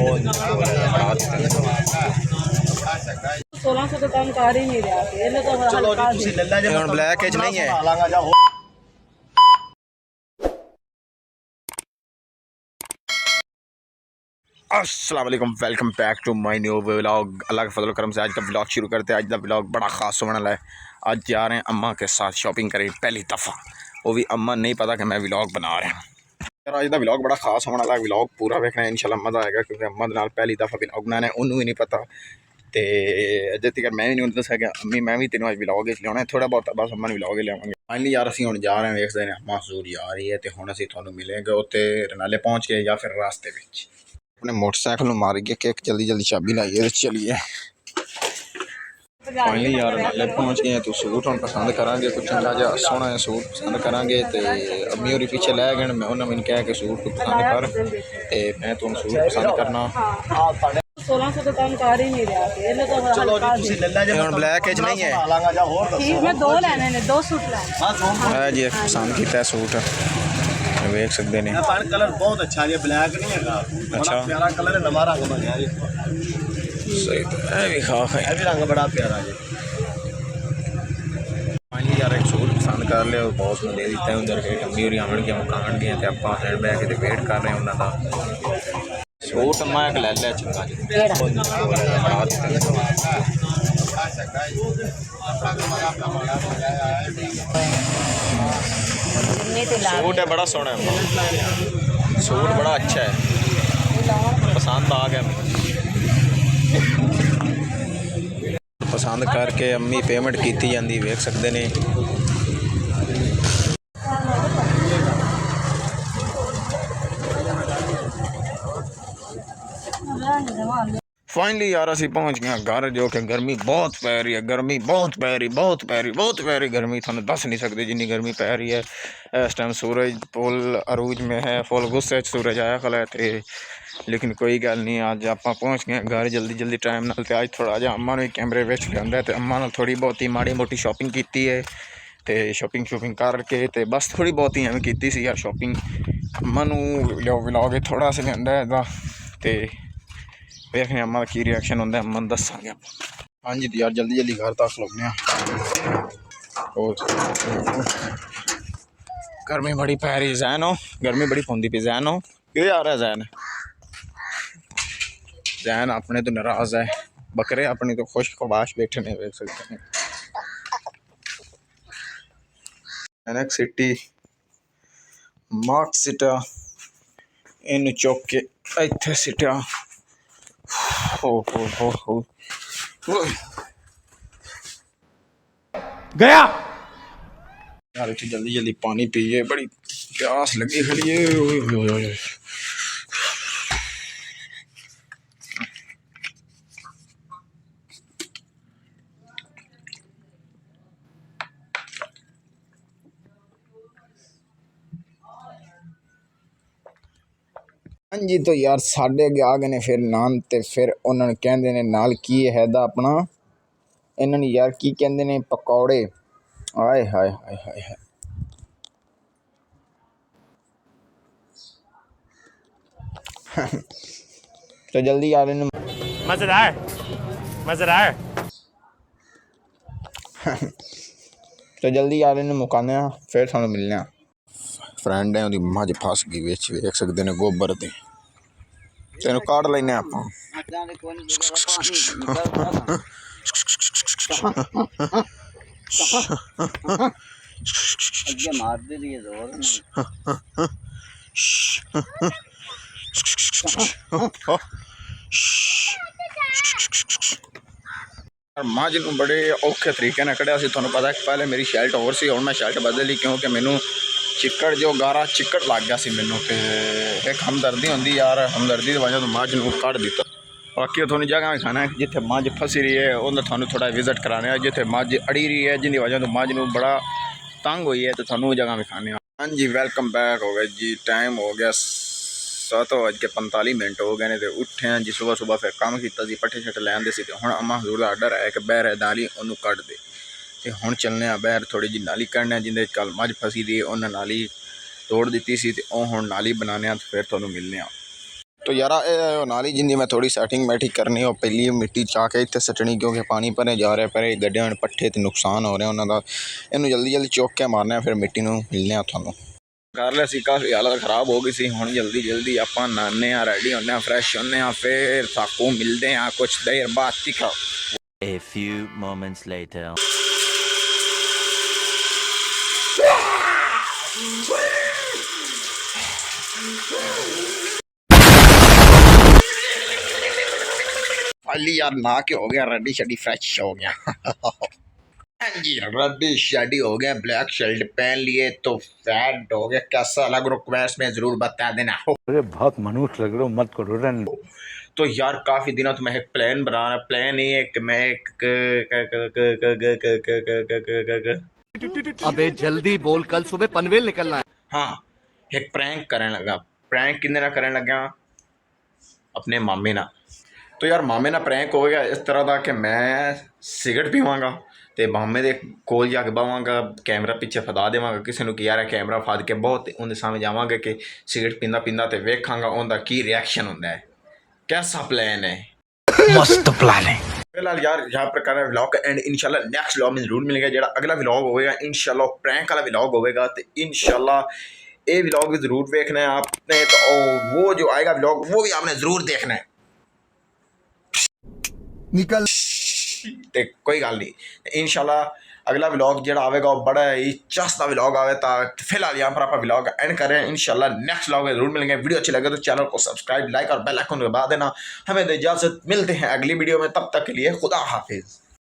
1600 तो कम कर ही नहीं रहा ਇਹਨੇ ਤਾਂ ਚਲੋ ਜੀ ਤੁਸੀਂ ਲੈ ਲੈ ਜੇ ਹੁਣ ਬਲੈਕ ਚ ਨਹੀਂ ਹੈ। अस्सलाम वालेकुम, welcome back to my new vlog. Allah के फजल करम से आज का व्लॉग शुरू करते हैं। आज का व्लॉग बड़ा ख़ास होने वाला है। आज जा रहे हैं अम्मा के साथ शॉपिंग करें पहली दफ़ा, वो भी अम्मा नहीं पता कि मैं व्लॉग बना रहा हूँ। यार आज का व्लॉग बड़ा ख़ास होने वाला है। व्लॉग पूरा देखना है, इंशाल्लाह मज़ा आएगा, क्योंकि अम्मा के नाल पहली दफ़ा व्लॉग बनाना है, उन्होंने भी नहीं पता तो अजे तक मैं भी नहीं दसा कि अम्मी मैं भी तेनों आज व्लॉग लिया थोड़ा बहुत, बस अम्मा ने व्लॉग लियावांगे। फाइनली यार असीं हुण जा रहे हैं, वेखदे ने अम्मा हजूर जा रही है तो हुण असीं तुहानूं मिलेंगे उत्ते रनाले पहुँच के या फिर रास्ते में। अपने मोटरसाइकिल में मार के किक जल्दी जल्दी चाबी लाइए चलिए। फाइनली यार नाले पहुँच गए तो सूट हम पसंद करांगे, कुछ चंगा जहा सोहना है सूट पसंद करांगे। तो अम्मी होरी पीछे लै गए, मैं उन्होंने मैंने कहा कि सूट को पसंद कर, तो मैं तुम सूट पसंद करना। 1600 तो कम कर ही नहीं रहा ਇਹਨੇ ਤਾਂ ਚਲੋ ਜੀ ਤੁਸੀਂ ਲੈ ਲੈ ਜੇ ਹੁਣ ਬਲੈਕ ਚ ਨਹੀਂ ਹੈ। ठीक मैं दो लेने ने, दो सूट लेने। है जी पसंद किया सूट, वेख सकते हैं। पैंट कलर बहुत अच्छा है, ब्लैक नहीं है, अच्छा प्यारा कलर है, नवा रंग बनया जी, सही है भी खा खाई ये भी रंग बड़ा प्यारा जी। फाइनली यार एक सूट पसंद कर लिया, बॉस ने दे दिता है उधर के अम्मी होरी आवन गया मकान गए तो आप हैंड बैग के वेट कर रहे हैं उन्होंने सूट मैं एक ले लिया चंगा जी। सूट है बड़ा सोहना है, सूट बड़ा अच्छा है, पसंद आ गया मुझे। पसंद करके अम्मी पेमेंट की जाती, वेख सकते ने। फाइनली यार असी पहुँच गए घर, जो कि गर्मी बहुत पै रही है, गर्मी बहुत पै रही, बहुत पै रही, बहुत पै रही गर्मी, थानू दस नहीं सकते जिन्नी गर्मी पै रही है। इस टाइम सूरज फुल अरूज में है, फुल गुस्से सूरज आया खला है तो, लेकिन कोई गल नहीं, अज आप पहुँच गए घर जल्दी जल्दी टाइम नाल। ते अज थोड़ा जहा अम्मा ने कैमरे में लिया तो अम्मा ने थोड़ी बहुत ही माड़ी मोटी शॉपिंग की है, तो शॉपिंग शूपिंग करके तो बस थोड़ी बहुत ही एवं की यार शॉपिंग। अम्मा नूं व्लॉग थोड़ा सा लिया है तो देखने अम्मा का की रिएक्शन होंगे, अम्मा दसांगे। हाँ जी यार जल्दी जल्दी घर तक लौटने। गर्मी बड़ी पै रही जैन हो, गर्मी बड़ी पौंदी पी जैन हो, क्यों आ रहा है जैन? जैन अपने तो नाराज है, बकरे अपनी तो खुश खबाश बैठे ने, देख सकते हैं। एनक सिटी मार्क सिटा इन चौक के इत्थे सिटिया। हो गया यार, इतनी जल्दी जल्दी पानी पीए, बड़ी प्यास लगी खड़ी है। हाँ जी तो यार साढ़े अगे आ गए ने फिर नान, तो फिर उन्होंने कहते ने नाल की है दा अपना, इन्होंने यार की कहते ने पकौड़े। आए हाय हाय हाय हाय, तो जल्दी आ रहे मजेदार मजेदार। तो जल्दी आ रहे मुकाने, फिर थानू मिलने। फ्रेंड है, मझ फस गई बिच, वेख सकते हैं गोबर ते, तेन काट लेने आप। मझ नूं बड़े औखे तरीके ने कढ़िया सी, तुहानूं पता है पहले मेरी शर्ट होर सी, हुण मैं शर्ट बदली क्योंकि मैनू चिक्कड़ जो गारा चिक्कड़ लग गया सी मैनू, तो एक हमदर्दी होंदी यार, हमदर्दी की वजह तो मझ नूं कढ़ दिता। बाकी थोड़ी जगह खाना है जिथे मझ फसी रही है, उन्हें थानू थोड़ा विजिट कराने, जिथे मझ अड़ी रही है जिंदी वजह तो मझ नूं बड़ा तंग हुई है, तो थानू जगह विखाने। हाँ जी वेलकम बैक हो गया जी। टाइम हो गया 7:45 हो गए ने, तो उठे हैं जी सुबह सुबह, फिर काम किया, पट्ठे शट्ठे लैंदे सी, तो हुण अम्मा हजूर का आर्डर आया कि बहर है नाली उन्होंने कढ़ दे, तो हुण चलने बहर थोड़ी जी नाली कढ़ने, जिंदे कल मझ फसी दी, उन्हें नाली तोड़ दी सी, तो हुण नाली बनाने, तो फिर तुहानूं मिलने। तो यार नाली जिंदी मैं थोड़ी सैटिंग मैटिंग करनी और पहली मिट्टी चा के इतने सटनी क्योंकि पानी भरे जा रहा पर गड्ढे पट्ठे तो नुकसान हो रहा उन्होंने इनू जल्दी जल्दी चुक के मारने फिर मिट्टी में मिलने थानू कर लिया काफ़ी हालत खराब हो गई सी हुण जल्दी जल्दी आप नहाने रेडी होने फ्रैश होने फिर साकू मिलते हैं कुछ देर बाद दिखाओ। A few moments later. Finally यार नहा के हो गया रेडी शेडी फ्रेश हो गया हाँ जी रेडी शेडी हो गया ब्लैक शर्ट पहन लिए तो फैट हो गया कैसा लग रहा क्वेश्चन में जरूर बता देना। अरे बहुत मनुष्य लग रहे हो मत करो रन। तो यार काफ़ी दिनों तो मैं एक प्लान बना रहा प्लान ये है कि मैं एक अबे जल्दी बोल कल सुबह पनवेल निकलना है। हाँ एक प्रैंक करने लगा प्रैंक किन्ने ना करने लगा अपने मामे ना। तो यार मामे ना प्रैंक हो गया इस तरह का कि मैं सिगरेट पीवांगा तो मामे के कोल जाके बवांगा कैमरा पीछे फदा देवांगा किसी ने यार कैमरा फद के बहुत उनके सामने जावांगा कि सिगरेट पींदा पींदा तो वेखांगा उनका की रिएक्शन होंदा है। कैसा प्लान है? मस्त प्लान है। फिलहाल यार यहाँ पर कर रहे व्लॉग एंड इंशाल्लाह नेक्स्ट व्लॉग में जरूर मिलेगा जो अगला व्लॉग होगा इंशाल्लाह प्रैंक वाला व्लॉग होगा तो इंशाल्लाह ये व्लॉग भी जरूर देखना है आपने तो वो जो आएगा व्लॉग वो भी आपने जरूर देखना है। निकल ते कोई गल नहीं इंशाल्लाह अगला व्लॉग जो आएगा वो बड़ा ही चस्ता व्लॉग आवे तो फिलहाल यहाँ पर आप व्लॉग एंड कर रहे हैं इंशाल्लाह नेक्स्ट व्लॉग में जरूर मिलेंगे। वीडियो अच्छी लगे तो चैनल को सब्सक्राइब लाइक और बेल आइकन दबा देना। हमें तो इजाज़त मिलते हैं अगली वीडियो में तब तक के लिए खुदा हाफिज़।